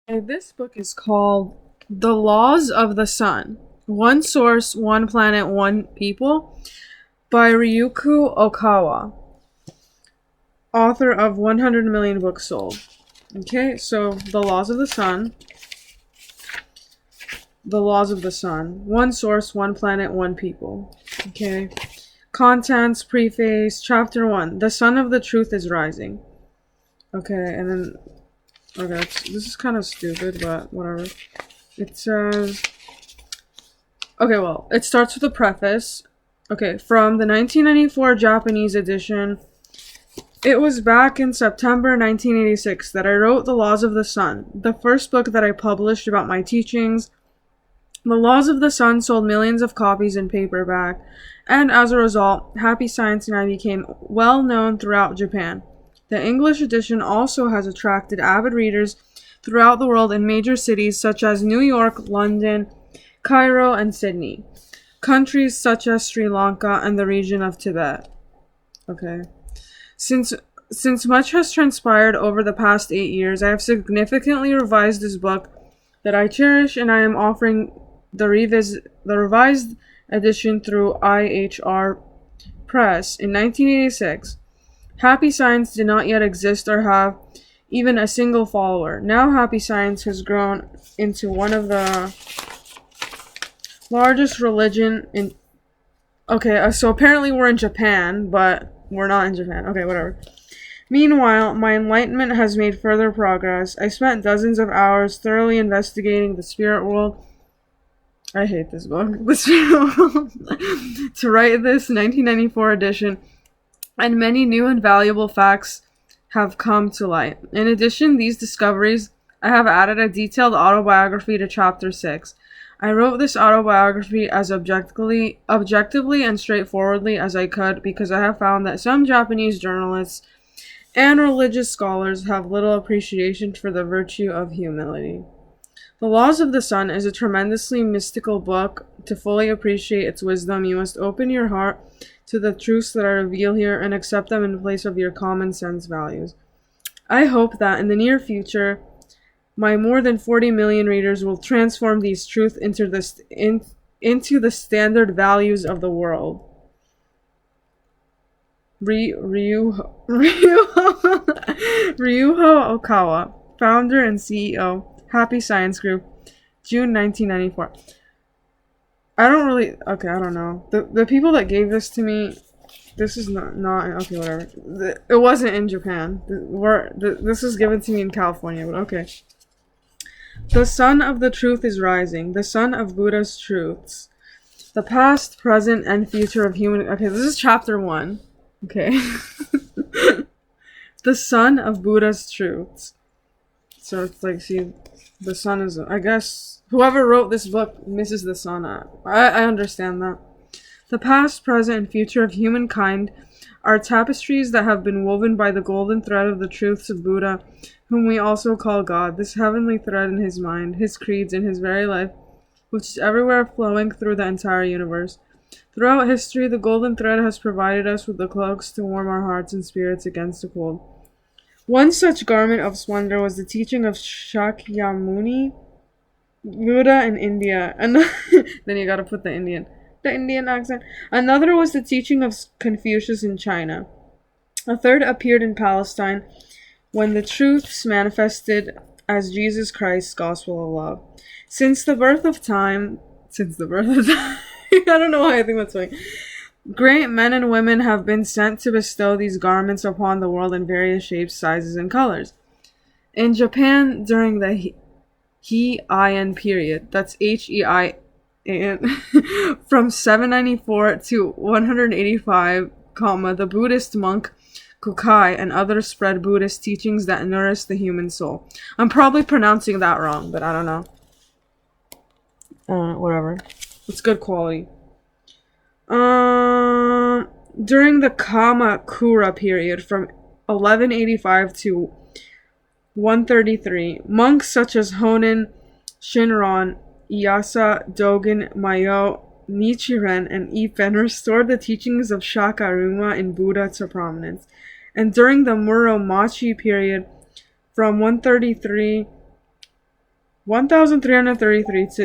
This book is called The Laws of the Sun. One Source, One Planet, One People by Ryuho Okawa, author of 100 million books sold. Okay, so The Laws of the Sun. The Laws of the Sun. One Source, One Planet, One People. Okay. Contents, Preface, Chapter 1. The Sun of the Truth is Rising. Okay, and then okay, this is kind of stupid, but whatever. It says, okay, well, it starts with a preface. Okay, from the 1994 Japanese edition. It was back in September 1986 that I wrote The Laws of the Sun, the first book that I published about my teachings. The Laws of the Sun sold millions of copies in paperback, and as a result, Happy Science and I became well known throughout Japan. The English edition also has attracted avid readers throughout the world in major cities such as New York, London, Cairo, and Sydney. Countries such as Sri Lanka and the region of Tibet. Okay. Since much has transpired over the past 8 years, I have significantly revised this book that I cherish, and I am offering the revised edition through IHR Press in 1986. Happy Science did not yet exist or have even a single follower. Now Happy Science has grown into one of the largest religion in... Okay, so apparently we're in Japan, but we're not in Japan. Okay, whatever. Meanwhile, my enlightenment has made further progress. I spent dozens of hours thoroughly investigating the spirit world. I hate this book. The spirit world. To write this 1994 edition, and many new and valuable facts have come to light. In addition, these discoveries, I have added a detailed autobiography to Chapter 6. I wrote this autobiography as objectively and straightforwardly as I could because I have found that some Japanese journalists and religious scholars have little appreciation for the virtue of humility. The Laws of the Sun is a tremendously mystical book. To fully appreciate its wisdom, you must open your heart to the truths that I reveal here and accept them in place of your common sense values. I hope that in the near future, my more than 40 million readers will transform these truths into the standard values of the world. Ryuho Okawa, founder and CEO, Happy Science Group, June 1994. I don't know. The people that gave this to me, this is not okay, whatever. It wasn't in Japan. This was given to me in California, but okay. The sun of the truth is rising, the sun of Buddha's truths. The past, present, and future of human... Okay, this is chapter 1. Okay. The sun of Buddha's truths. So it's like, see, the sun is... I guess whoever wrote this book misses the sun. I understand that. The past, present, and future of humankind are tapestries that have been woven by the golden thread of the truths of Buddha, whom we also call God, this heavenly thread in his mind, his creeds, and his very life, which is everywhere flowing through the entire universe. Throughout history, the golden thread has provided us with the cloaks to warm our hearts and spirits against the cold. One such garment of splendor was the teaching of Shakyamuni Buddha in India. And then you gotta put the Indian accent. Another was the teaching of Confucius in China. A third appeared in Palestine when the truths manifested as Jesus Christ's gospel of love. Since the birth of time, I don't know why I think that's funny. Great men and women have been sent to bestow these garments upon the world in various shapes, sizes, and colors. In Japan, during the Heian period, that's Heian, from 794 to 185, the Buddhist monk Kukai and others spread Buddhist teachings that nourish the human soul. I'm probably pronouncing that wrong, but I don't know. Whatever. It's good quality. During the Kamakura period, from 1185 to 133, monks such as Honen, Shinran, Iyasa, Dogen, Mayo, Nichiren, and Ippen restored the teachings of Shakyamuni in Buddha to prominence. And during the Muromachi period, from 133 1333 to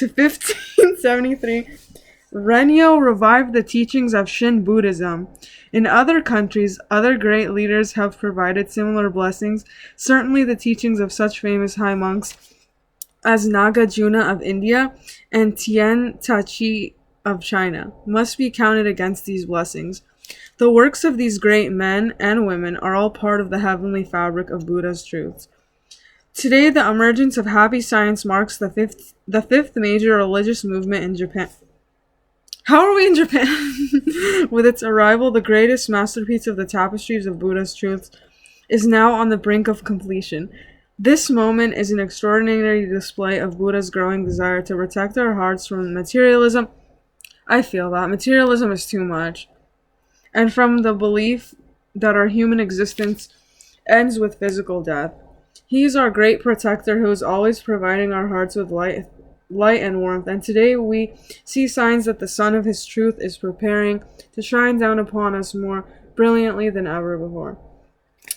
1573, Renyo revived the teachings of Shin Buddhism. In other countries, other great leaders have provided similar blessings. Certainly the teachings of such famous high monks as Nagarjuna of India and Tian Tachi of China must be counted against these blessings. The works of these great men and women are all part of the heavenly fabric of Buddha's truths. Today, the emergence of happy science marks the fifth major religious movement in Japan. How are we in Japan? With its arrival, the greatest masterpiece of the tapestries of Buddha's truths is now on the brink of completion. This moment is an extraordinary display of Buddha's growing desire to protect our hearts from materialism. I feel that. Materialism is too much. And from the belief that our human existence ends with physical death. He is our great protector who is always providing our hearts with light and warmth. And today we see signs that the sun of his truth is preparing to shine down upon us more brilliantly than ever before.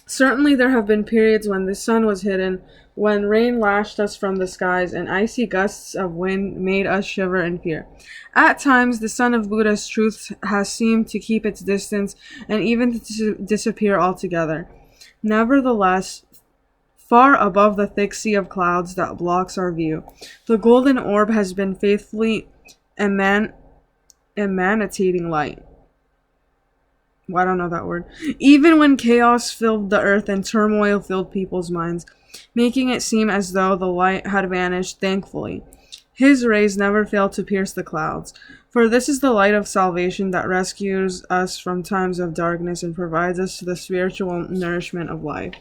Certainly there have been periods when the sun was hidden, when rain lashed us from the skies and icy gusts of wind made us shiver in fear. At times, the sun of Buddha's truth has seemed to keep its distance and even to disappear altogether. Nevertheless, far above the thick sea of clouds that blocks our view, the golden orb has been faithfully emanating light. Well, I don't know that word. Even when chaos filled the earth and turmoil filled people's minds, making it seem as though the light had vanished, thankfully, his rays never fail to pierce the clouds. For this is the light of salvation that rescues us from times of darkness and provides us the spiritual nourishment of life.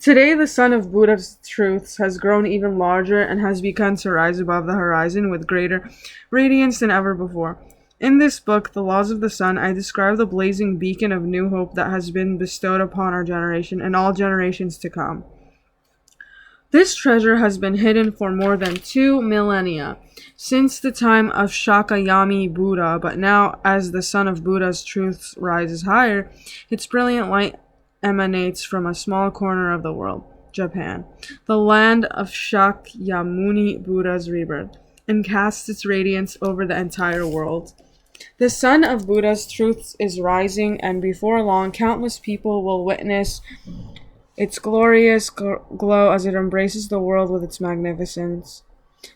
Today, the sun of Buddha's truths has grown even larger and has begun to rise above the horizon with greater radiance than ever before. In this book, The Laws of the Sun, I describe the blazing beacon of new hope that has been bestowed upon our generation and all generations to come. This treasure has been hidden for more than 2 millennia, since the time of Shakyamuni Buddha, but now, as the sun of Buddha's truths rises higher, its brilliant light emanates from a small corner of the world, Japan, the land of Shakyamuni Buddha's rebirth, and casts its radiance over the entire world. The sun of Buddha's truths is rising, and before long, countless people will witness its glorious glow as it embraces the world with its magnificence.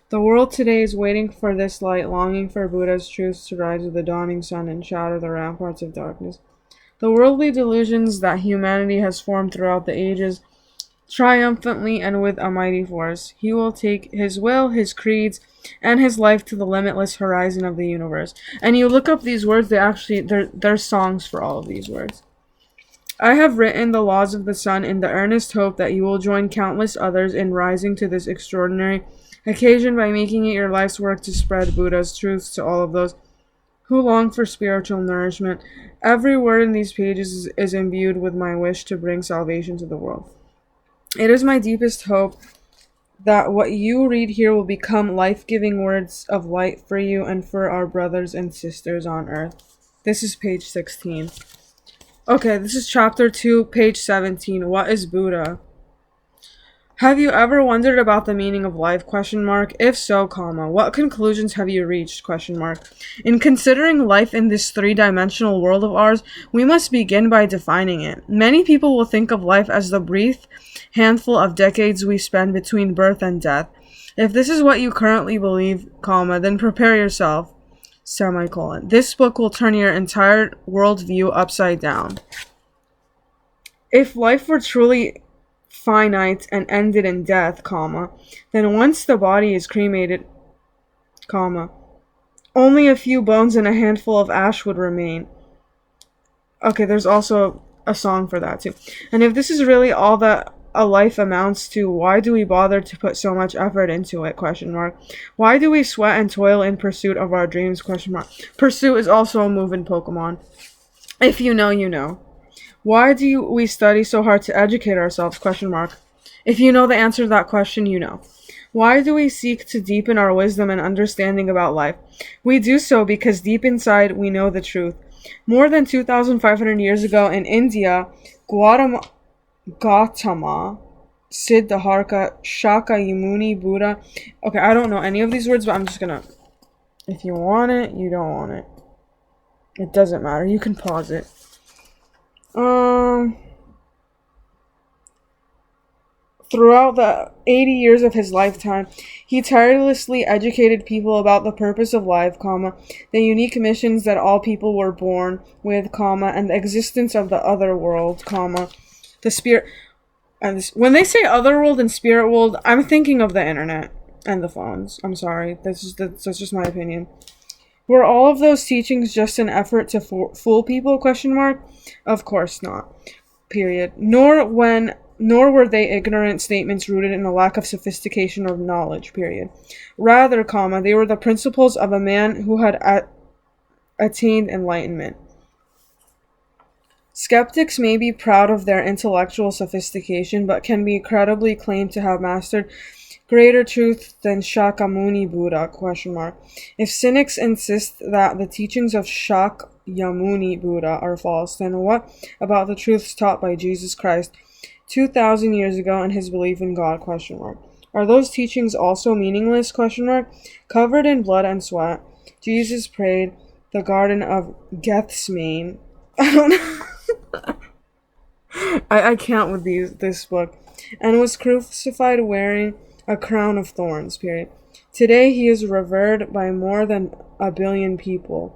The world today is waiting for this light, longing for Buddha's truths to rise with the dawning sun and shatter the ramparts of darkness. The worldly delusions that humanity has formed throughout the ages, triumphantly and with a mighty force, he will take his will, his creeds, and his life to the limitless horizon of the universe. And you look up these words, there's songs for all of these words. I have written the laws of the sun in the earnest hope that you will join countless others in rising to this extraordinary occasion by making it your life's work to spread Buddha's truths to all of those who long for spiritual nourishment. Every word in these pages is imbued with my wish to bring salvation to the world. It is my deepest hope that what you read here will become life-giving words of light for you and for our brothers and sisters on earth. This is page 16. Okay, this is chapter 2, page 17. What is Buddha? Have you ever wondered about the meaning of life? If so, what conclusions have you reached? In considering life in this three-dimensional world of ours, we must begin by defining it. Many people will think of life as the brief handful of decades we spend between birth and death. If this is what you currently believe, then prepare yourself, This book will turn your entire worldview upside down. If life were truly finite and ended in death, then once the body is cremated, only a few bones and a handful of ash would remain. Okay, there's also a song for that too. And if this is really all that a life amounts to, why do we bother to put so much effort into it? Why do we sweat and toil in pursuit of our dreams? Pursuit is also a move in Pokemon. If you know, you know. Why do we study so hard to educate ourselves? If you know the answer to that question, you know. Why do we seek to deepen our wisdom and understanding about life? We do so because deep inside we know the truth. More than 2,500 years ago in India, Gautama Siddhartha, Shakyamuni, Buddha. Okay, I don't know any of these words, but I'm just gonna. If you want it, you don't want it. It doesn't matter. You can pause it. Throughout the 80 years of his lifetime, he tirelessly educated people about the purpose of life, the unique missions that all people were born with, and the existence of the other world, the spirit. And when they say other world and spirit world, I'm thinking of the internet and the phones. I'm sorry. That's just my opinion. Were all of those teachings just an effort to fool people? ? Of course not. Period. Nor were they ignorant statements rooted in a lack of sophistication or knowledge. Period. Rather, they were the principles of a man who had attained enlightenment. Skeptics may be proud of their intellectual sophistication, but can be credibly claimed to have mastered greater truth than Shakyamuni Buddha? ? If cynics insist that the teachings of Shakyamuni Buddha are false, then what about the truths taught by Jesus Christ 2,000 years ago and his belief in God? ? Are those teachings also meaningless? ? Covered in blood and sweat, Jesus prayed the Garden of Gethsemane. I don't know. I can't with this book. And was crucified wearing a crown of thorns. Period. Today he is revered by more than a billion people.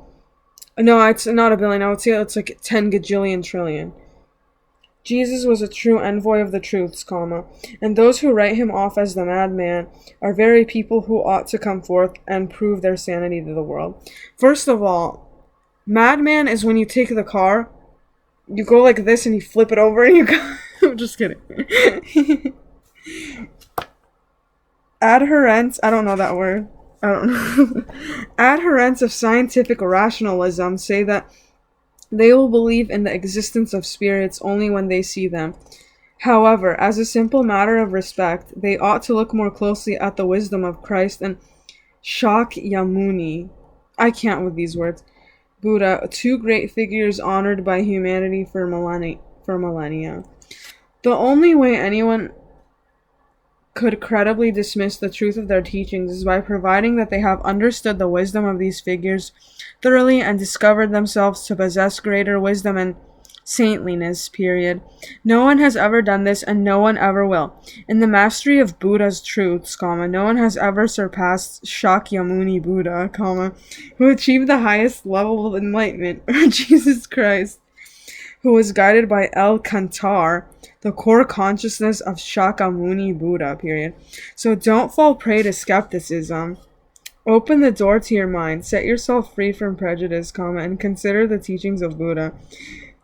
No, it's not a billion. I would say it's like 10 gajillion trillion. Jesus was a true envoy of the truths, and those who write him off as the madman are very people who ought to come forth and prove their sanity to the world. First of all, madman is when you take the car, you go like this and you flip it over and you go. I'm just kidding. Adherents, I don't know that word. I don't know. Adherents of scientific rationalism say that they will believe in the existence of spirits only when they see them. However, as a simple matter of respect, they ought to look more closely at the wisdom of Christ and Shakyamuni. I can't with these words. Buddha, two great figures honored by humanity for millennia. The only way anyone could credibly dismiss the truth of their teachings is by providing that they have understood the wisdom of these figures thoroughly and discovered themselves to possess greater wisdom and saintliness. Period. No one has ever done this, and no one ever will. In the mastery of Buddha's truths, no one has ever surpassed Shakyamuni Buddha, who achieved the highest level of enlightenment, or Jesus Christ, who was guided by El Kantar, the core consciousness of Shakyamuni Buddha. Period. So don't fall prey to skepticism. Open the door to your mind, set yourself free from prejudice, and consider the teachings of Buddha.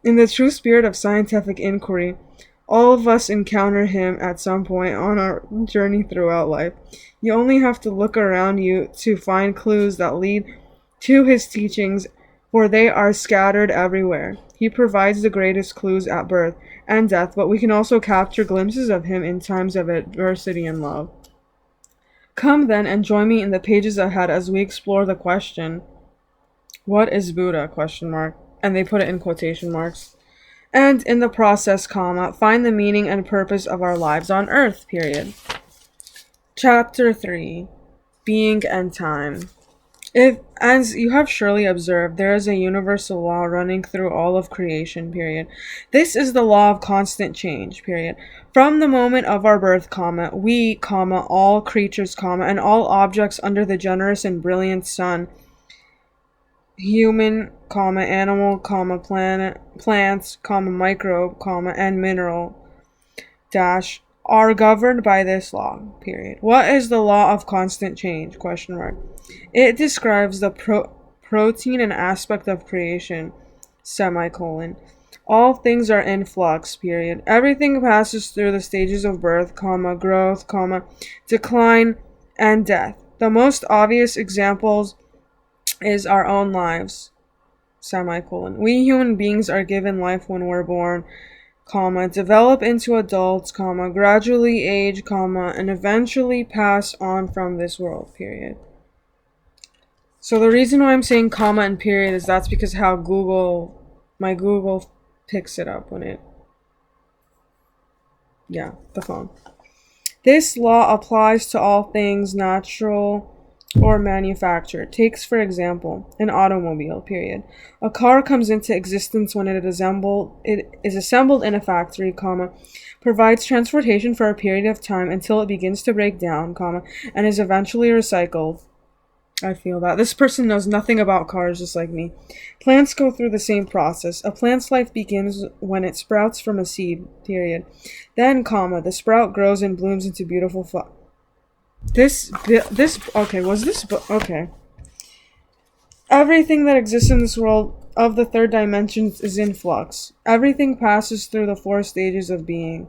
In the true spirit of scientific inquiry, all of us encounter him at some point on our journey throughout life. You only have to look around you to find clues that lead to his teachings, for they are scattered everywhere. He provides the greatest clues at birth and death, but we can also capture glimpses of him in times of adversity and love. Come then and join me in the pages ahead as we explore the question, what is Buddha? ? And they put it in quotation marks. And in the process, find the meaning and purpose of our lives on earth. Period. Chapter 3. Being and Time. If, as you have surely observed, there is a universal law running through all of creation. Period. This is the law of constant change. Period. From the moment of our birth, we, all creatures, and all objects under the generous and brilliant sun, human, animal, planet, plants, microbe, and mineral, are governed by this law. Period. What is the law of constant change? ? It describes the protein and aspect of creation, All things are in flux. Period. Everything passes through the stages of birth, growth, decline, and death. The most obvious examples is our own lives, We human beings are given life when we're born, develop into adults, gradually age, and eventually pass on from this world. Period. So the reason why I'm saying comma and period is that's because how my Google picks it up when the phone. This law applies to all things natural or manufactured. Takes, for example, an automobile, period. A car comes into existence when it is assembled in a factory, comma, provides transportation for a period of time until it begins to break down, comma, and is eventually recycled. I feel that. This person knows nothing about cars, just like me. Plants go through the same process. A plant's life begins when it sprouts from a seed, period. Then, comma, the sprout grows and blooms into beautiful flowers. Okay. Everything that exists in this world of the third dimension is in flux. Everything passes through the 4 stages of being.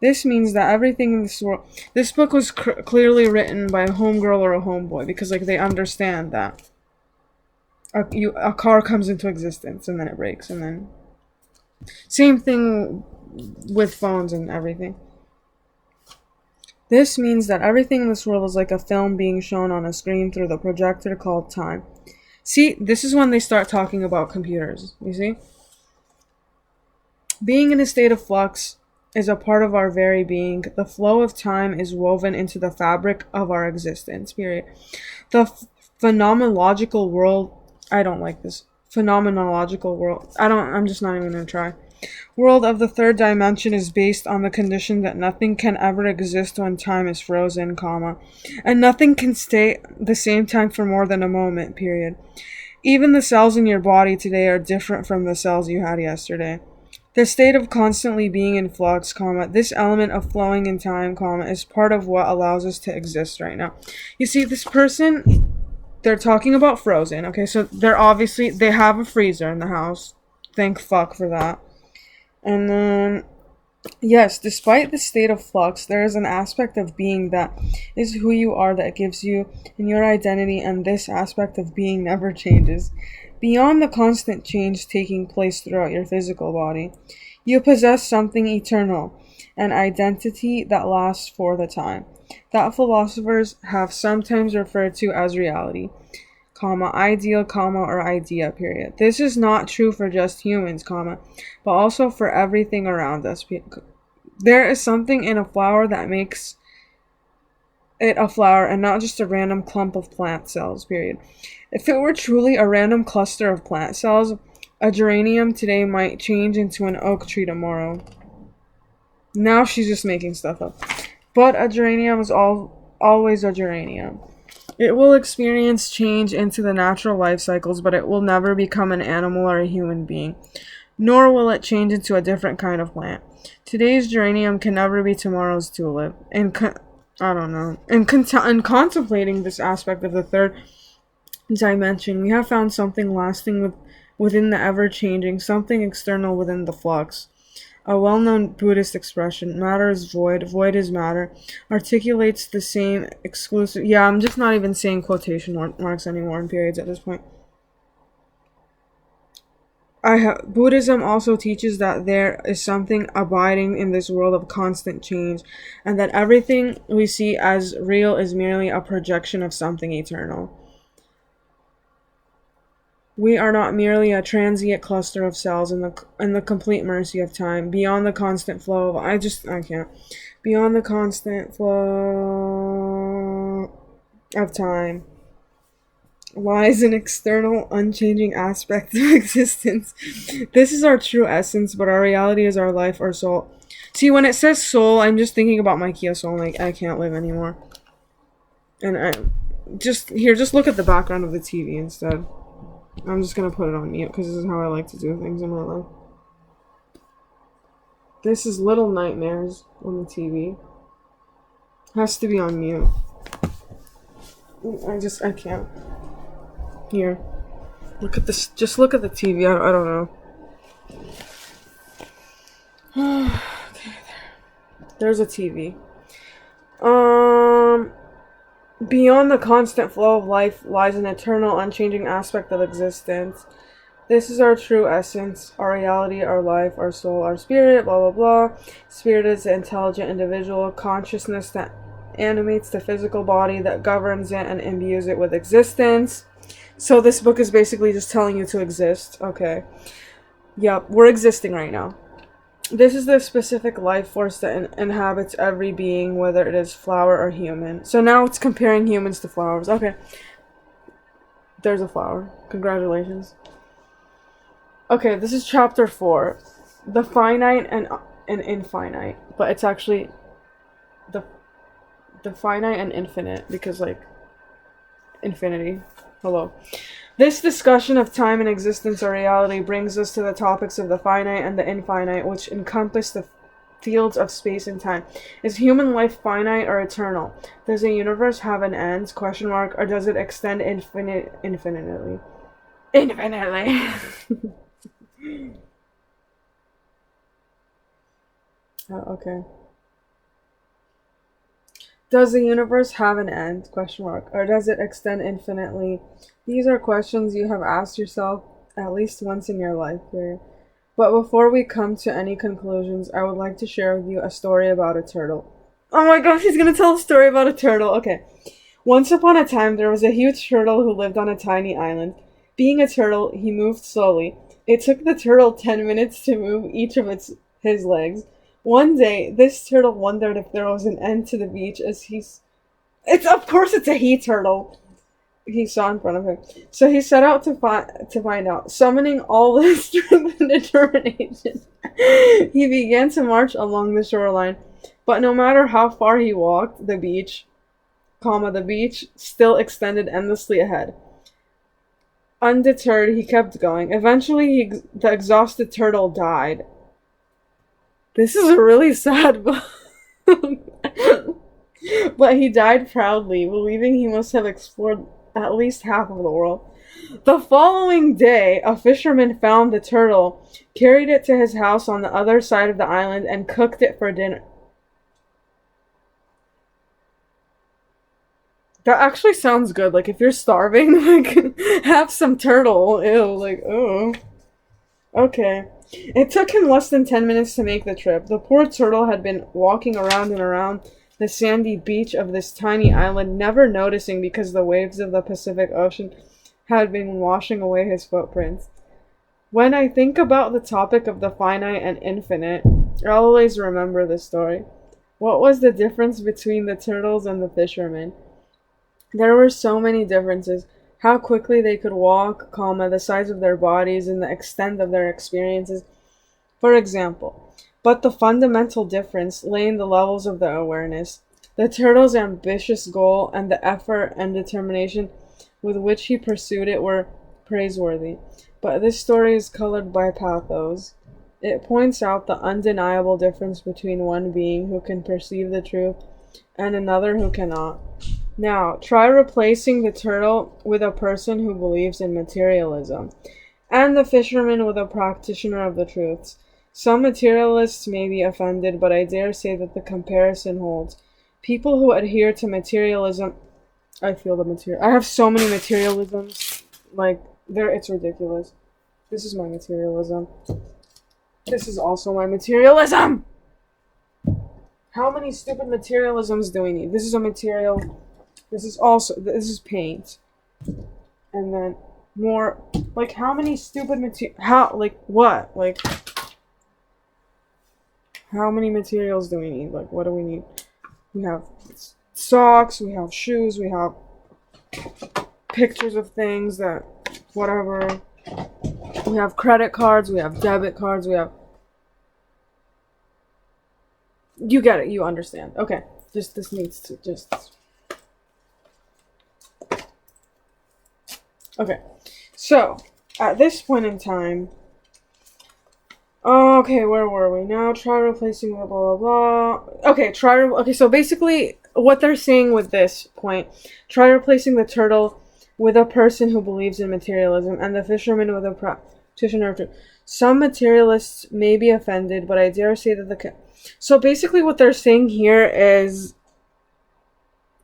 This means that everything in this world... This book was clearly written by a homegirl or a homeboy, because, like, they understand that a car comes into existence, and then it breaks, and then... Same thing with phones and everything. This means that everything in this world is like a film being shown on a screen through the projector called time. See, this is when they start talking about computers, you see? Being in a state of flux is a part of our very being. The flow of time is woven into the fabric of our existence, period. The phenomenological world... I don't like this. Phenomenological world... I'm just not even gonna try. World of the third dimension is based on the condition that nothing can ever exist when time is frozen, comma, and nothing can stay the same time for more than a moment, period. Even the cells in your body today are different from the cells you had yesterday. The state of constantly being in flux, comma, this element of flowing in time, comma, is part of what allows us to exist right now. You see, this person, they're talking about frozen, okay, so they have a freezer in the house. Thank fuck for that. And then, yes, despite the state of flux, there is an aspect of being that is who you are, that gives you in your identity, and this aspect of being never changes. Beyond the constant change taking place throughout your physical body, you possess something eternal, an identity that lasts for the time, that philosophers have sometimes referred to as reality, comma, ideal, comma, or idea, period. This is not true for just humans, comma, but also for everything around us. There is something in a flower that makes it a flower and not just a random clump of plant cells, period. If it were truly a random cluster of plant cells, a geranium today might change into an oak tree tomorrow. Now she's just making stuff up. But a geranium is always a geranium. It will experience change into the natural life cycles, but it will never become an animal or a human being. Nor will it change into a different kind of plant. Today's geranium can never be tomorrow's tulip. In contemplating this aspect of the third dimension, we have found something lasting within the ever-changing, something external within the flux. A well-known Buddhist expression, matter is void, void is matter, articulates the same exclusive... Yeah, I'm just not even saying quotation marks anymore in periods at this point. Buddhism also teaches that there is something abiding in this world of constant change, and that everything we see as real is merely a projection of something eternal. We are not merely a transient cluster of cells in the complete mercy of time. Beyond the constant flow of... I can't. Beyond the constant flow of time lies an external, unchanging aspect of existence. This is our true essence, but our reality is our life, our soul. See, when it says soul, I'm just thinking about my Kia Soul, like, I can't live anymore. And just look at the background of the TV instead. I'm just gonna put it on mute because this is how I like to do things in my life. This is Little Nightmares on the TV. Has to be on mute. I can't. Here. Look at this. Just look at the TV. I don't know. Okay, there's a TV. Beyond the constant flow of life lies an eternal, unchanging aspect of existence. This is our true essence, our reality, our life, our soul, our spirit, blah, blah, blah. Spirit is the intelligent individual consciousness that animates the physical body, that governs it and imbues it with existence. So this book is basically just telling you to exist. Okay. Yep, we're existing right now. This is the specific life force that inhabits every being, whether it is flower or human. So now it's comparing humans to flowers. Okay. There's a flower. Congratulations. Okay, this is chapter 4. The finite and infinite. But it's actually the finite and infinite, because, like, infinity. Hello. This discussion of time and existence or reality brings us to the topics of the finite and the infinite, which encompass the fields of space and time. Is human life finite or eternal? Does the universe have an end? Question mark. Or does it extend infinitely? Infinitely. Okay. Does the universe have an end? Question mark. Or does it extend infinitely? These are questions you have asked yourself at least once in your life period. But before we come to any conclusions, I would like to share with you a story about a turtle. Oh my gosh, he's gonna tell a story about a turtle. Okay. Once upon a time, there was a huge turtle who lived on a tiny island. Being a turtle, he moved slowly. It took the turtle 10 minutes to move each of his legs. One day, this turtle wondered if there was an end to the beach as of course it's a he turtle he saw in front of him. So he set out to find out. Summoning all his strength and determination, he began to march along the shoreline. But no matter how far he walked, the beach still extended endlessly ahead. Undeterred, he kept going. Eventually, the exhausted turtle died. This is a really sad book. But he died proudly, believing he must have explored at least half of the world. The following day, a fisherman found the turtle, carried it to his house on the other side of the island, and cooked it for dinner. That actually sounds good. Like, if you're starving, like, have some turtle. Ew, like, oh. Okay. It took him less than 10 minutes to make the trip. The poor turtle had been walking around and around the sandy beach of this tiny island, never noticing because the waves of the Pacific Ocean had been washing away his footprints. When I think about the topic of the finite and infinite, I always remember this story. What was the difference between the turtles and the fishermen? There were so many differences. How quickly they could walk, the size of their bodies, and the extent of their experiences. For example, but the fundamental difference lay in the levels of their awareness. The turtle's ambitious goal and the effort and determination with which he pursued it were praiseworthy. But this story is colored by pathos. It points out the undeniable difference between one being who can perceive the truth and another who cannot. Now, try replacing the turtle with a person who believes in materialism, and the fisherman with a practitioner of the truths. Some materialists may be offended, but I dare say that the comparison holds. People who adhere to materialism... I have so many materialisms. Like, it's ridiculous. This is my materialism. This is also my materialism! How many stupid materialisms do we need? This is a material... This is paint. And then more, like, how many stupid what? Like, how many materials do we need? Like, what do we need? We have socks, we have shoes, we have pictures of things that, whatever. We have credit cards, we have debit cards, we have... You get it, you understand. Okay, this needs to just... Okay, so, at this point in time, okay, where were we? Now, try replacing blah, blah, blah, blah. Okay, so basically, what they're saying with this point, try replacing the turtle with a person who believes in materialism, and the fisherman with a practitioner of truth. Some materialists may be offended, but I dare say that so basically what they're saying here is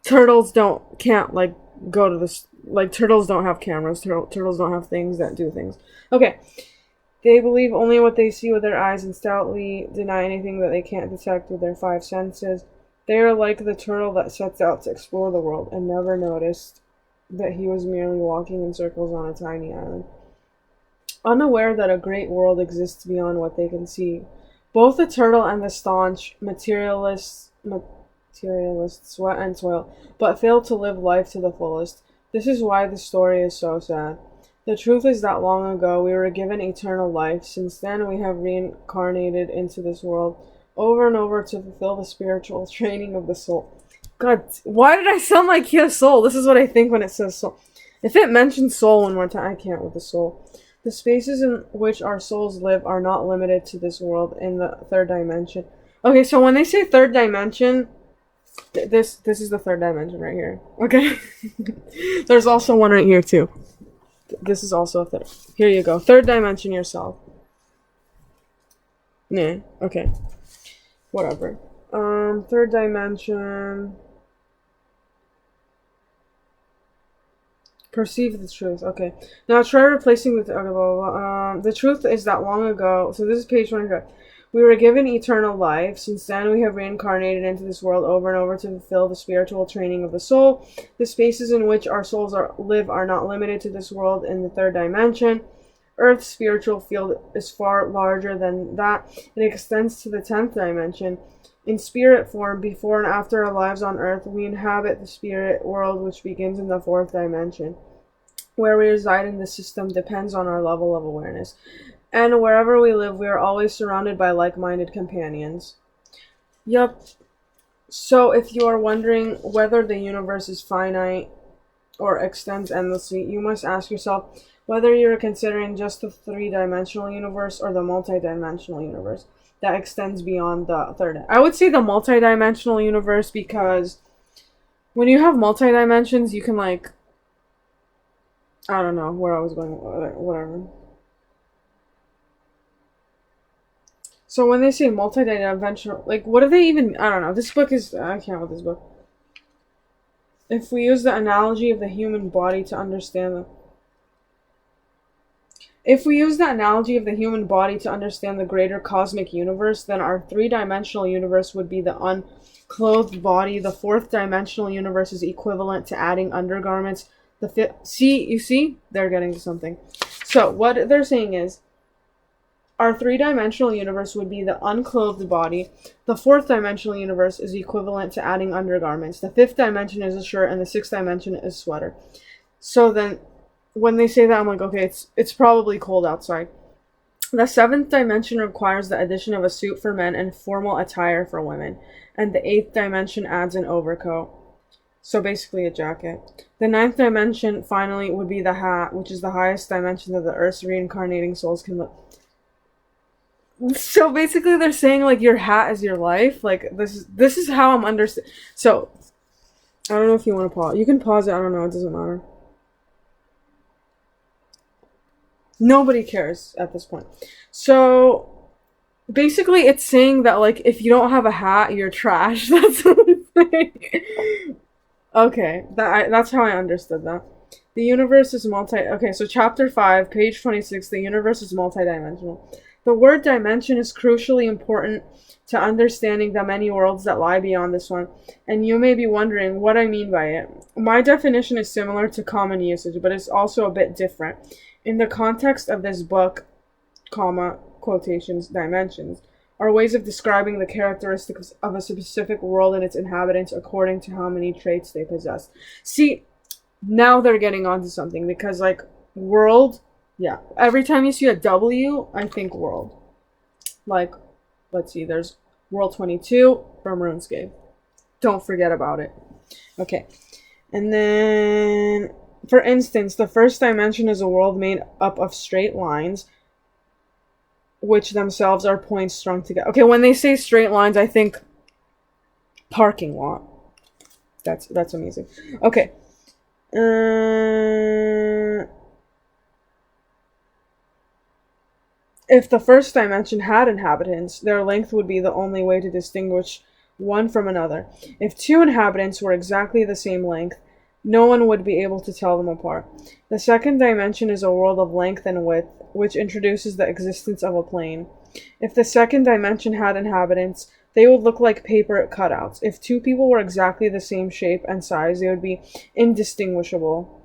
turtles can't, like, go to this... Like, turtles don't have cameras. Turtles don't have things that do things. Okay. They believe only what they see with their eyes and stoutly deny anything that they can't detect with their five senses. They are like the turtle that sets out to explore the world and never noticed that he was merely walking in circles on a tiny island. Unaware that a great world exists beyond what they can see, Both the turtle and the staunch materialists sweat and toil, but fail to live life to the fullest. This is why the story is so sad. The truth is that long ago we were given eternal life. Since then we have reincarnated into this world over and over to fulfill the spiritual training of the soul. God, why did I sound like he has soul? This is what I think when it says soul. If it mentions soul one more time, I can't with the soul. The spaces in which our souls live are not limited to this world in the third dimension. Okay, so when they say third dimension, this is the third dimension right here. Okay? There's also one right here too. This is also a third. Here you go. Third dimension yourself. Nah, okay. Whatever. Third dimension. Perceive the truth. Okay. Now try replacing the okay, blah, blah, blah. The truth is that long ago. So this is page 25. We were given eternal life. Since then, we have reincarnated into this world over and over to fulfill the spiritual training of the soul. The spaces in which our souls live are not limited to this world in the third dimension. Earth's spiritual field is far larger than that. It extends to the 10th dimension. In spirit form, before and after our lives on Earth, we inhabit the spirit world, which begins in the 4th dimension. Where we reside in the system depends on our level of awareness. And wherever we live, we are always surrounded by like-minded companions. Yup. So if you are wondering whether the universe is finite or extends endlessly, you must ask yourself whether you are considering just the three-dimensional universe or the multi-dimensional universe that extends beyond the third. I would say the multi-dimensional universe, because when you have multi-dimensions, you can, like, I don't know where I was going, whatever. So when they say multi-dimensional, like, what do they even, I don't know. This book is, I can't with this book. If we use the analogy of the human body to understand the greater cosmic universe, then our three-dimensional universe would be the unclothed body. The fourth dimensional universe is equivalent to adding undergarments. The fifth, you see? They're getting to something. So what they're saying is, our three-dimensional universe would be the unclothed body. The fourth dimensional universe is equivalent to adding undergarments. The fifth dimension is a shirt, and the sixth dimension is sweater. So then, when they say that, I'm like, okay, it's probably cold outside. The seventh dimension requires the addition of a suit for men and formal attire for women. And the eighth dimension adds an overcoat. So basically a jacket. The ninth dimension, finally, would be the hat, which is the highest dimension that the Earth's reincarnating souls can live. So basically they're saying, like, your hat is your life. Like, this is how I'm understanding. So, I don't know if you want to pause. You can pause it. I don't know. It doesn't matter. Nobody cares at this point. So, basically it's saying that, like, if you don't have a hat, you're trash. That's what it's saying. Okay. That's how I understood that. The universe is Okay, so chapter 5, page 26, the universe is multidimensional. The word dimension is crucially important to understanding the many worlds that lie beyond this one, and you may be wondering what I mean by it. My definition is similar to common usage, but it's also a bit different. In the context of this book, comma, quotations, dimensions, are ways of describing the characteristics of a specific world and its inhabitants according to how many traits they possess. See, now they're getting onto something, because, like, world... Yeah, every time you see a W, I think world. Like, let's see, there's World 22 from RuneScape. Don't forget about it. Okay. And then, for instance, the first dimension is a world made up of straight lines, which themselves are points strung together. Okay, when they say straight lines, I think parking lot. That's amazing. Okay. If the first dimension had inhabitants, their length would be the only way to distinguish one from another. If two inhabitants were exactly the same length, no one would be able to tell them apart. The second dimension is a world of length and width, which introduces the existence of a plane. If the second dimension had inhabitants, they would look like paper cutouts. If two people were exactly the same shape and size, they would be indistinguishable.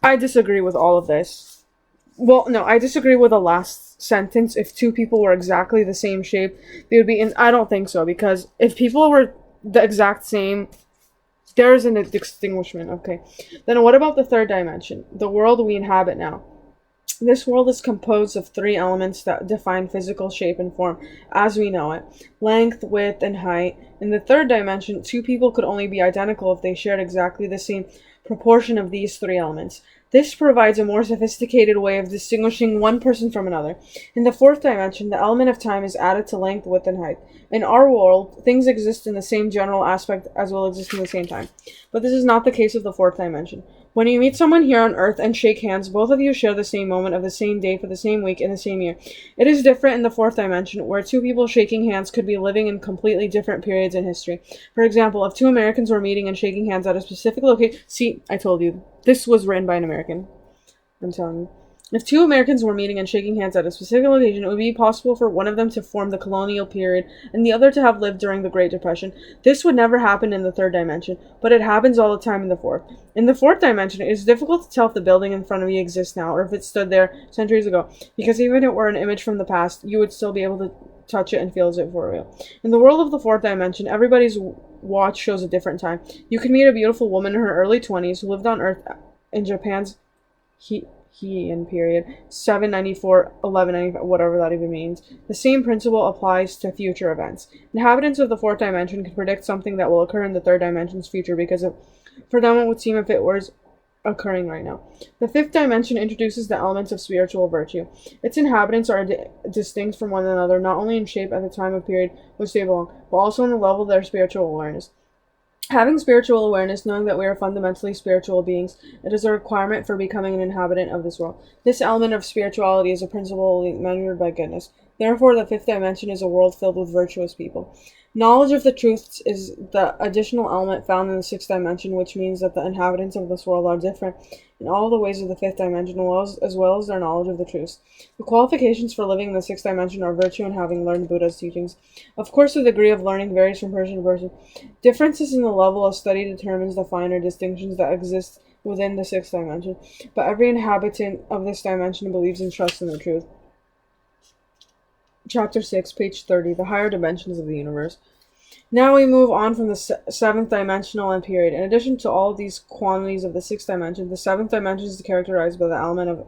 I disagree with all of this. Well, no, I disagree with the last sentence. If two people were exactly the same shape, they would be in. I don't think so, because if people were the exact same, there's an distinguishment. Okay. Then what about the third dimension? The world we inhabit now. This world is composed of three elements that define physical shape and form as we know it: length, width, and height. In the third dimension, two people could only be identical if they shared exactly the same proportion of these three elements. This provides a more sophisticated way of distinguishing one person from another. In the fourth dimension, the element of time is added to length, width, and height. In our world, things exist in the same general aspect as will exist in the same time. But this is not the case of the fourth dimension. When you meet someone here on Earth and shake hands, both of you share the same moment of the same day for the same week in the same year. It is different in the fourth dimension, where two people shaking hands could be living in completely different periods in history. For example, if two Americans were meeting and shaking hands at a specific location... See, I told you, this was written by an American. I'm telling you. If two Americans were meeting and shaking hands at a specific location, it would be possible for one of them to form the colonial period and the other to have lived during the Great Depression. This would never happen in the third dimension, but it happens all the time in the fourth. In the fourth dimension, it is difficult to tell if the building in front of you exists now or if it stood there centuries ago, because even if it were an image from the past, you would still be able to touch it and feel as if it were real. In the world of the fourth dimension, everybody's watch shows a different time. You can meet a beautiful woman in her early 20s who lived on Earth in Japan's Heian period, 794, 1195, whatever that even means. The same principle applies to future events. Inhabitants of the fourth dimension can predict something that will occur in the third dimension's future because for them it would seem if it was occurring right now. The fifth dimension introduces the elements of spiritual virtue. Its inhabitants are distinct from one another not only in shape at the time of period which they belong, but also in the level of their spiritual awareness. Having spiritual awareness, knowing that we are fundamentally spiritual beings, it is a requirement for becoming an inhabitant of this world. This element of spirituality is a principle measured by goodness. Therefore, the fifth dimension is a world filled with virtuous people. Knowledge of the truths is the additional element found in the sixth dimension, which means that the inhabitants of this world are different in all the ways of the fifth dimension, as well as their knowledge of the truths. The qualifications for living in the sixth dimension are virtue and having learned Buddha's teachings. Of course, the degree of learning varies from person to person. Differences in the level of study determines the finer distinctions that exist within the sixth dimension, but every inhabitant of this dimension believes and trusts in the truth. Chapter 6, page 30, the higher dimensions of the universe. Now we move on from the seventh dimensional and period. In addition to all of these quantities of the sixth dimension, the seventh dimension is characterized by the element of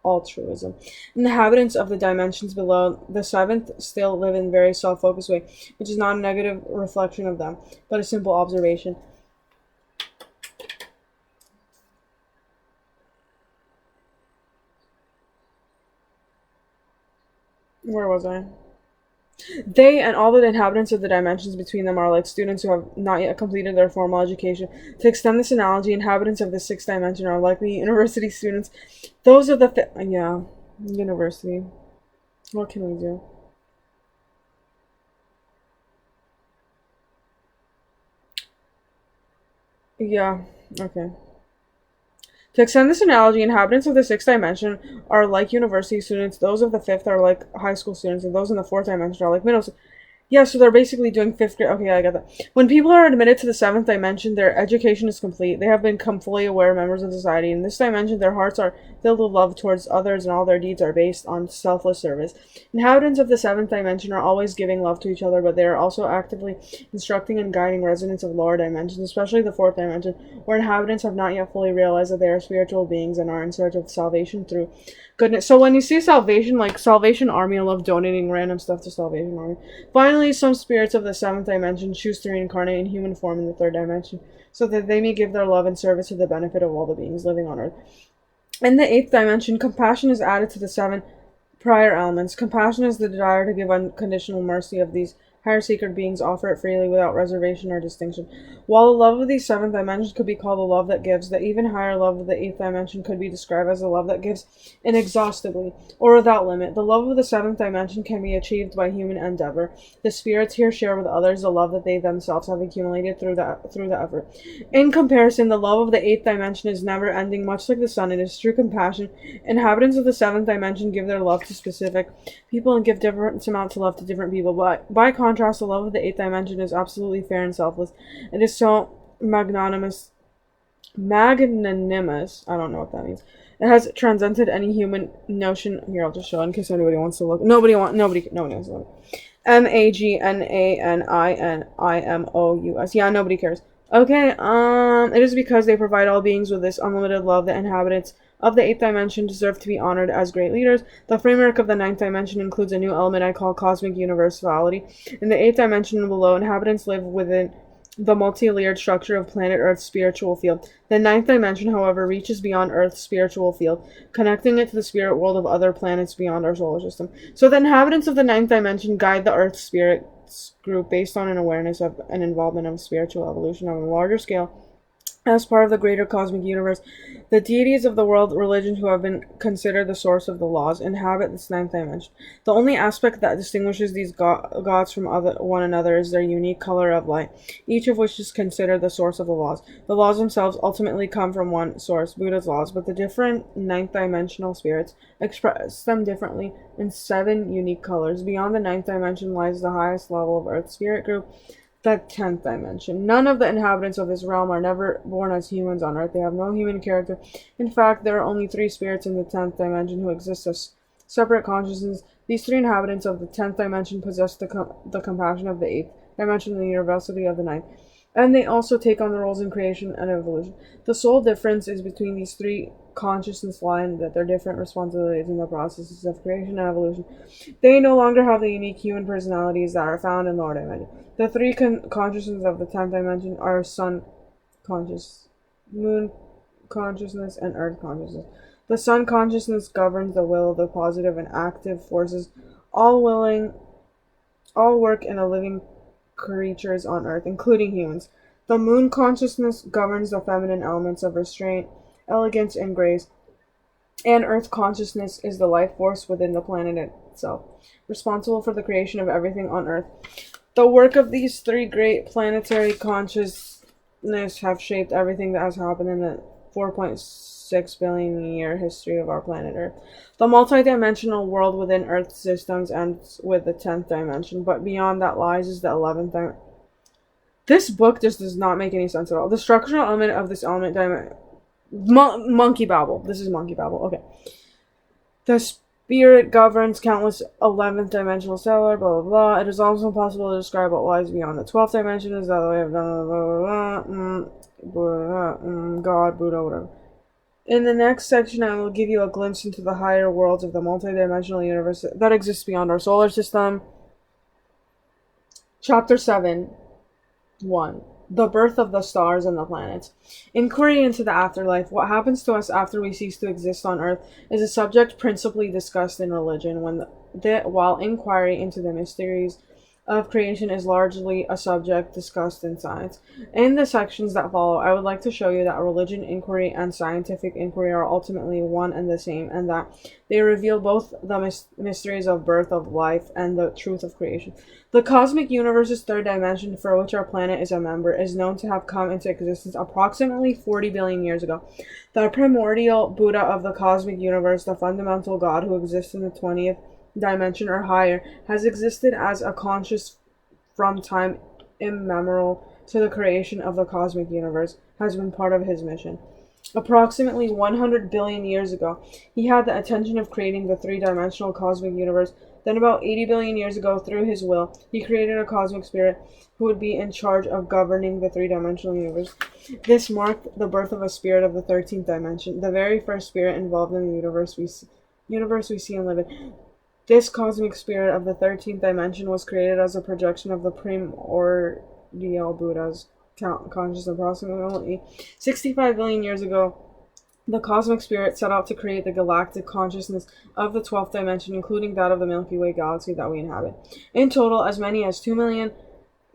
altruism. Inhabitants of the dimensions below the seventh still live in a very self-focused way, which is not a negative reflection of them, but a simple observation. Where was I? They and all the inhabitants of the dimensions between them are like students who have not yet completed their formal education. To extend this analogy, inhabitants of the sixth dimension are likely university students. Those of the university. What can we do? Yeah, okay. To extend this analogy, inhabitants of the sixth dimension are like university students, those of the fifth are like high school students, and those in the fourth dimension are like middle school. Yeah, so they're basically doing fifth grade. Okay, I got that. When people are admitted to the seventh dimension, their education is complete. They have become fully aware members of society. In this dimension, their hearts are filled with love towards others, and all their deeds are based on selfless service. Inhabitants of the seventh dimension are always giving love to each other, but they are also actively instructing and guiding residents of lower dimensions, especially the fourth dimension, where inhabitants have not yet fully realized that they are spiritual beings and are in search of salvation through goodness. So when you see Salvation, like Salvation Army, I love donating random stuff to Salvation Army. Finally, some spirits of the seventh dimension choose to reincarnate in human form in the third dimension, so that they may give their love and service to the benefit of all the beings living on Earth. In the eighth dimension, compassion is added to the seven prior elements. Compassion is the desire to give unconditional mercy of these higher sacred beings, offer it freely without reservation or distinction. While the love of these seventh dimensions could be called the love that gives, the even higher love of the eighth dimension could be described as the love that gives inexhaustibly, or without limit. The love of the seventh dimension can be achieved by human endeavor. The spirits here share with others the love that they themselves have accumulated through the effort. In comparison, the love of the eighth dimension is never ending, much like the sun. It is true compassion. Inhabitants of the seventh dimension give their love to specific people and give different amounts of love to different people. But by contrast, the love of the eighth dimension is absolutely fair and selfless. It is so magnanimous, I don't know what that means, It has transcended any human notion. Here, I'll just show it in case anybody wants to look. Nobody wants to look. Magnanimous. Yeah, nobody cares. Okay, it is because they provide all beings with this unlimited love that inhabitants of the eighth dimension deserve to be honored as great leaders. The framework of the ninth dimension includes a new element I call cosmic universality. In the eighth dimension and below, inhabitants live within the multi-layered structure of planet Earth's spiritual field. The ninth dimension, however, reaches beyond Earth's spiritual field, connecting it to the spirit world of other planets beyond our solar system. So the inhabitants of the ninth dimension guide the Earth's spirits group based on an awareness of an involvement of spiritual evolution on a larger scale. As part of the greater cosmic universe, the deities of the world religion who have been considered the source of the laws inhabit this ninth dimension. The only aspect that distinguishes these gods from one another is their unique color of light, each of which is considered the source of the laws. The laws themselves ultimately come from one source, Buddha's laws, but the different ninth dimensional spirits express them differently in 7 unique colors. Beyond the ninth dimension lies the highest level of Earth spirit group, the 10th dimension. None of the inhabitants of this realm are never born as humans on Earth. They have no human character. In fact, there are only 3 spirits in the 10th dimension who exist as separate consciousness. These 3 inhabitants of the 10th dimension possess the compassion of the 8th dimension and the universality of the 9th. And they also take on the roles in creation and evolution. The sole difference is between these 3 consciousness lie in that their different responsibilities in the processes of creation and evolution. They no longer have the unique human personalities that are found in lower dimension. The 3 consciousnesses of the 10th dimension are sun conscious, moon consciousness, and earth consciousness. The sun consciousness governs the will of the positive and active forces, all work in a living creatures on earth, including humans. The moon consciousness governs the feminine elements of restraint, elegance, and grace, and earth consciousness is the life force within the planet itself, responsible for the creation of everything on earth. The work of these 3 great planetary consciousness have shaped everything that has happened in the 4.6 billion year history of our planet Earth. The multidimensional world within Earth's systems ends with the 10th dimension, but beyond that lies is the 11th dimension. This book just does not make any sense at all. The structural element of this element monkey babble. This is monkey babble. Okay. The spirit governs countless 11th dimensional stellar, blah, blah, blah. It is also possible to describe what lies beyond the 12th dimension. Is that the way of blah, blah, blah, blah, God, Buddha, whatever. In the next section, I will give you a glimpse into the higher worlds of the multidimensional universe that exists beyond our solar system. Chapter 7, 1. The birth of the stars and the planets. Inquiry into the afterlife. What happens to us after we cease to exist on Earth is a subject principally discussed in religion, while inquiry into the mysteries of creation is largely a subject discussed in science. In the sections that follow, I would like to show you that religion inquiry and scientific inquiry are ultimately one and the same, and that they reveal both the mysteries of birth of life and the truth of creation. The cosmic universe's 3rd dimension, for which our planet is a member, is known to have come into existence approximately 40 billion years ago. The primordial Buddha of the cosmic universe, the fundamental God who exists in the 20th dimension or higher, has existed as a conscious from time immemorial to the creation of the cosmic universe, has been part of his mission. Approximately 100 billion years ago, he had the intention of creating the 3-dimensional cosmic universe. Then about 80 billion years ago, through his will, he created a cosmic spirit who would be in charge of governing the 3-dimensional universe. This marked the birth of a spirit of the 13th dimension, the very first spirit involved in the universe we see and live in. This cosmic spirit of the 13th dimension was created as a projection of the primordial Buddha's consciousness. Approximately 65 billion years ago, the cosmic spirit set out to create the galactic consciousness of the 12th dimension, including that of the Milky Way galaxy that we inhabit. In total, as many as 2 million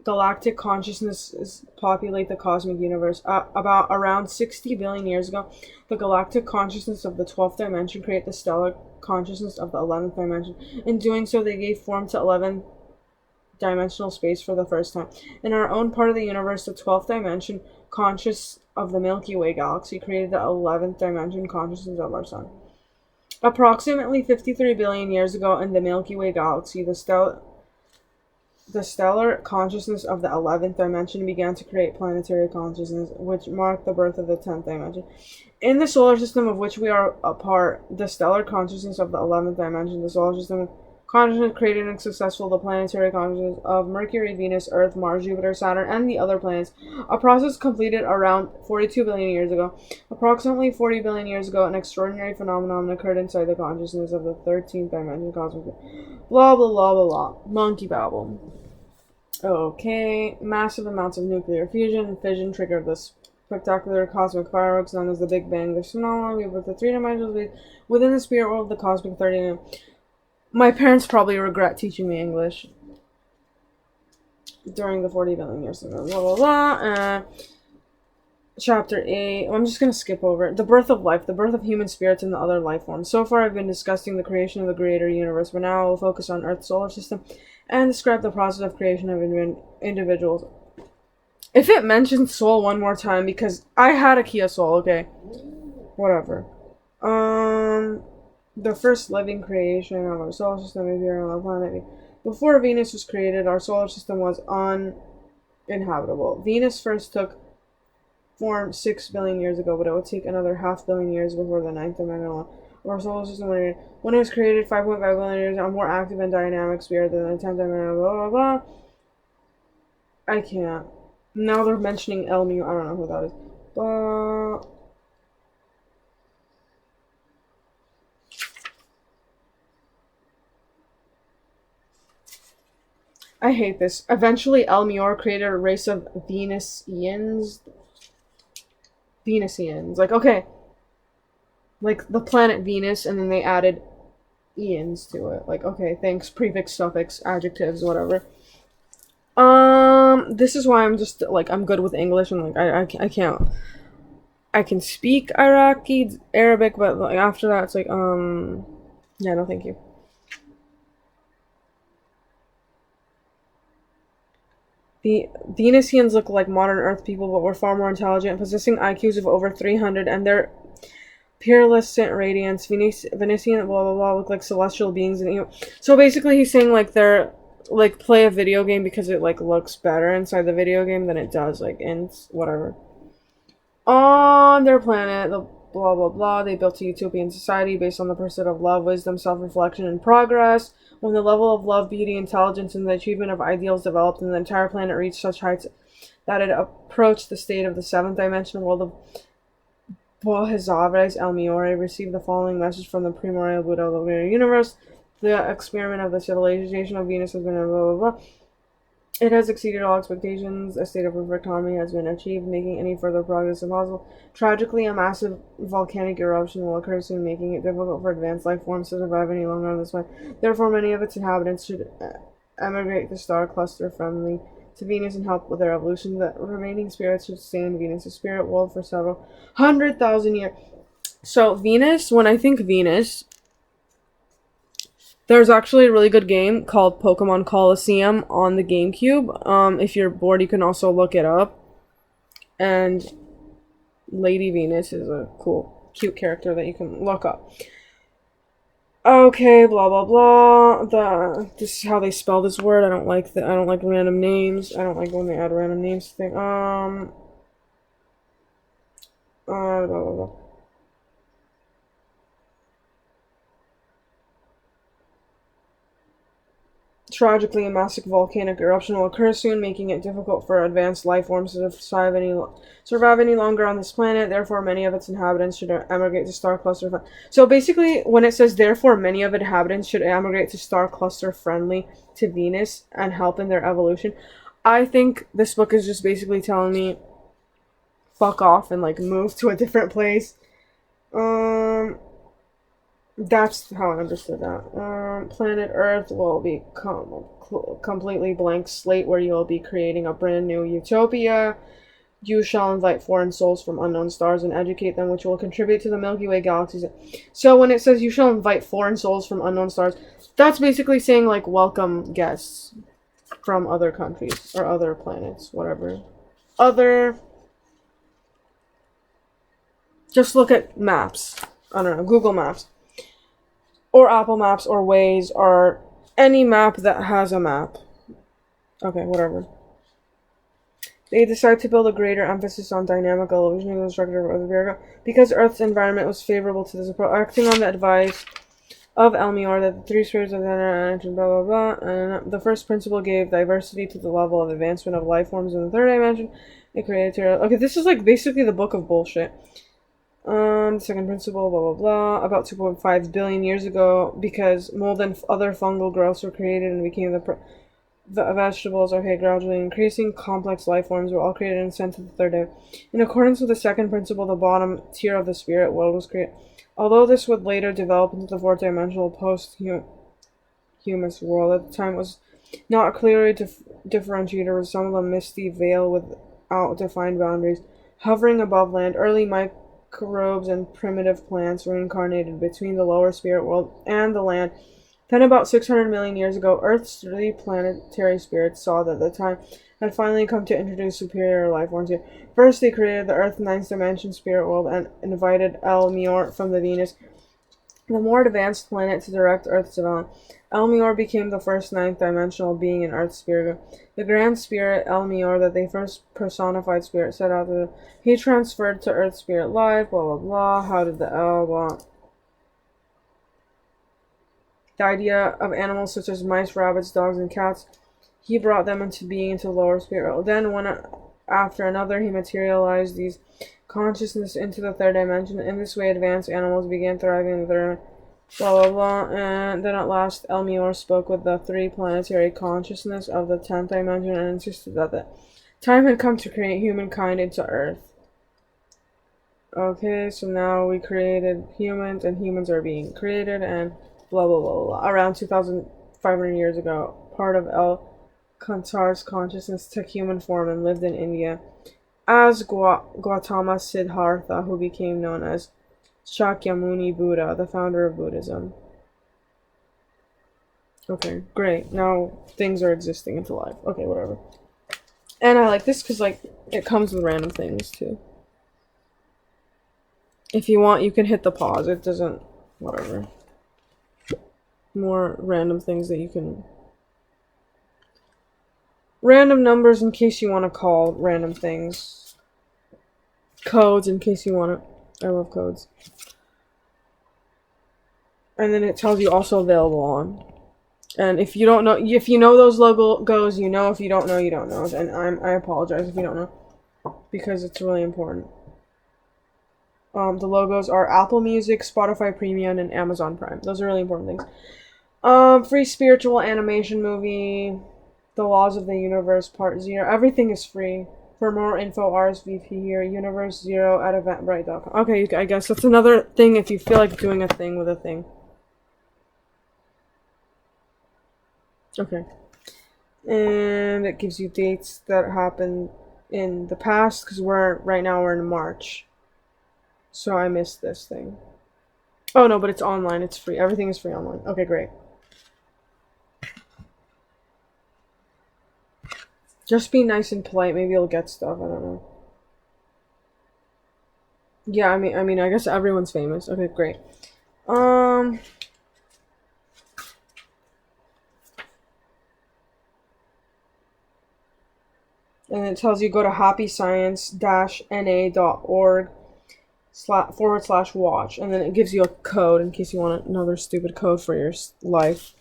galactic consciousnesses populate the cosmic universe. Around 60 billion years ago, the galactic consciousness of the 12th dimension created the stellar consciousness of the 11th dimension. In doing so, they gave form to 11th dimensional space for the first time. In our own part of the universe, the 12th dimension conscious of the Milky Way galaxy created the 11th dimension consciousness of our sun. Approximately 53 billion years ago in the Milky Way galaxy, the stellar the stellar consciousness of the 11th dimension began to create planetary consciousness, which marked the birth of the 10th dimension. In the solar system of which we are a part, the stellar consciousness of the 11th dimension, the solar system consciousness created and successful the planetary consciousness of Mercury, Venus, Earth, Mars, Jupiter, Saturn, and the other planets, a process completed around 42 billion years ago. Approximately 40 billion years ago, an extraordinary phenomenon occurred inside the consciousness of the 13th dimension cosmic. Blah, blah, blah, blah, blah. Monkey babble. Okay, massive amounts of nuclear fusion and fission triggered the spectacular cosmic fireworks known as the Big Bang. This phenomenon gave birth to three dimensions within the spirit world of the cosmic 30. My parents probably regret teaching me English during the 40 billion years ago. Blah, blah, blah. Chapter 8. I'm just going to skip over it. The birth of life, the birth of human spirits and the other life forms. So far I've been discussing the creation of the greater universe, but now I will focus on Earth's solar system and describe the process of creation of individuals. If it mentions soul one more time, because I had a Kia Soul, okay? Whatever. The first living creation of our solar system is here on our planet. Before Venus was created, our solar system was uninhabitable. Venus first took form 6 billion years ago, but it would take another 500 million years before the 9th dimension our solar system. When it was created 5.5 billion years, a more active and dynamic spirit than the 10th dimension. Blah blah blah. I can't. Now they're mentioning El Mu. I don't know who that is. I hate this. Eventually, El Muir created a race of Venusians. Like, okay. Like, the planet Venus, and then they added Ians to it. Like, okay, thanks. Prefix, suffix, adjectives, whatever. This is why I'm just, like, I'm good with English, and, like, I can't. I can speak Iraqi, Arabic, but, like, after that, it's like, yeah, no, thank you. The Venusians look like modern Earth people, but were far more intelligent, possessing IQs of over 300, and their peerlescent radiance. Venusian, blah blah blah, look like celestial beings, and so basically, he's saying like they're like play a video game because it like looks better inside the video game than it does like in whatever. On their planet, the blah blah blah, they built a utopian society based on the pursuit of love, wisdom, self-reflection, and progress. When the level of love, beauty, intelligence, and the achievement of ideals developed, and the entire planet reached such heights that it approached the state of the 7th dimensional world of Bohazares El Miore, received the following message from the primordial Buddha of the lunar universe. The experiment of the civilization of Venus has been blah blah blah. It has exceeded all expectations. A state of perfect harmony has been achieved, making any further progress impossible. Tragically, a massive volcanic eruption will occur soon, making it difficult for advanced life forms to survive any longer on this planet. Therefore, many of its inhabitants should emigrate to star cluster friendly to Venus and help with their evolution. The remaining spirits should stay in Venus' spirit world for several 100,000 years. So, Venus, when I think Venus, there's actually a really good game called Pokemon Coliseum on the GameCube. If you're bored, you can also look it up. And Lady Venus is a cool, cute character that you can look up. Okay, blah blah blah. This is how they spell this word. I don't like random names. I don't like when they add random names to things. Blah blah blah. Tragically, a massive volcanic eruption will occur soon, making it difficult for advanced life forms to survive any longer on this planet. Therefore, many of its inhabitants should emigrate to star cluster. So basically, when it says, therefore, many of its inhabitants should emigrate to star cluster friendly to Venus and help in their evolution, I think this book is just basically telling me, fuck off and, like, move to a different place. That's how I understood that. Planet Earth will become a completely blank slate where you will be creating a brand new utopia. You shall invite foreign souls from unknown stars and educate them, which will contribute to the Milky Way galaxies. So when it says you shall invite foreign souls from unknown stars, that's basically saying, like, welcome guests from other countries or other planets, whatever. Just look at maps. I don't know, Google Maps. Or Apple Maps, or Waze, or any map that has a map. Okay, whatever. They decided to build a greater emphasis on dynamic illusioning of the structure of Earth because Earth's environment was favorable to this approach, acting on the advice of Elmior that the three spheres of the energy, blah blah blah. And the first principle gave diversity to the level of advancement of life forms in the third dimension. It created. Okay, this is like basically the book of bullshit. Second principle, blah blah blah. About 2.5 billion years ago, because mold and other fungal growths were created and became the vegetables, okay, gradually increasing complex life forms were all created and sent to the third day. In accordance with the second principle, the bottom tier of the spirit world was created. Although this would later develop into the fourth dimensional post-humus world, at the time it was not clearly differentiated, resembled a misty veil without defined boundaries. Hovering above land, early microbes and primitive plants reincarnated between the lower spirit world and the land. Then, about 600 million years ago, Earth's three planetary spirits saw that the time had finally come to introduce superior life forms here. First, they created the Earth ninth dimension spirit world and invited Elmior from the Venus, the more advanced planet, to direct Earth's development. Elmior became the first ninth dimensional being in Earth's spirit. The grand spirit, Elmior, that they first personified spirit, set out to. He transferred to Earth's spirit life, blah blah blah. How did the blah. The idea of animals such as mice, rabbits, dogs, and cats, he brought them into being into the lower spirit world. Then, one after another, he materialized these consciousness into the third dimension. In this way, advanced animals began thriving in the third, blah blah blah. And then at last, Elmior spoke with the three planetary consciousness of the 10th dimension and insisted that the time had come to create humankind into Earth. Okay, so now we created humans, and humans are being created, and blah blah blah blah. Around 2,500 years ago, part of El Kantar's consciousness took human form and lived in India as Gautama Siddhartha, who became known as Shakyamuni Buddha, the founder of Buddhism. Okay, great. Now things are existing into life. Okay, whatever. And I like this because, like, it comes with random things too. If you want, you can hit the pause. It doesn't. Whatever. More random things that you can. Random numbers in case you want to call random things. Codes in case you want to. I love codes. And then it tells you also available on. And if you don't know, if you know those logos, you know. If you don't know, you don't know. And I apologize if you don't know, because it's really important. The logos are Apple Music, Spotify Premium, and Amazon Prime. Those are really important things. Free spiritual animation movie, The Laws of the Universe Part 0. Everything is free. For more info, RSVP here, Universe0 at eventbrite.com. Okay, I guess that's another thing if you feel like doing a thing with a thing. Okay. And it gives you dates that happened in the past, because right now we're in March. So I missed this thing. Oh no, but it's online. It's free. Everything is free online. Okay, great. Just be nice and polite. Maybe you'll get stuff. I don't know. Yeah, I mean, I guess everyone's famous. Okay, great. And it tells you go to happyscience-na.org/watch, and then it gives you a code in case you want another stupid code for your life.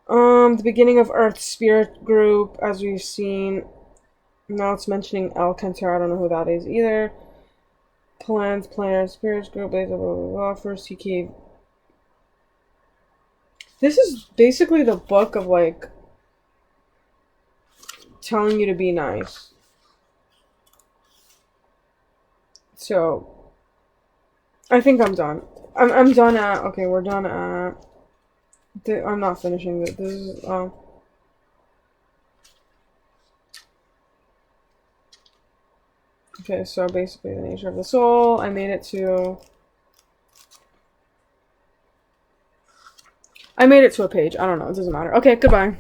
The beginning of Earth's spirit group, as we've seen. Now it's mentioning El Cantar. I don't know who that is either. Planet, spirits group, blah blah blah blah. First he gave. This is basically the book of, like, telling you to be nice. So I think I'm done. I'm done at. Okay, we're done at. I'm not finishing this. This is Okay, so basically the nature of the soul. I made it to a page. I don't know. It doesn't matter. Okay, goodbye.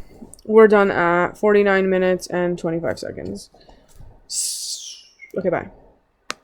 We're done at 49 minutes and 25 seconds. Okay, bye.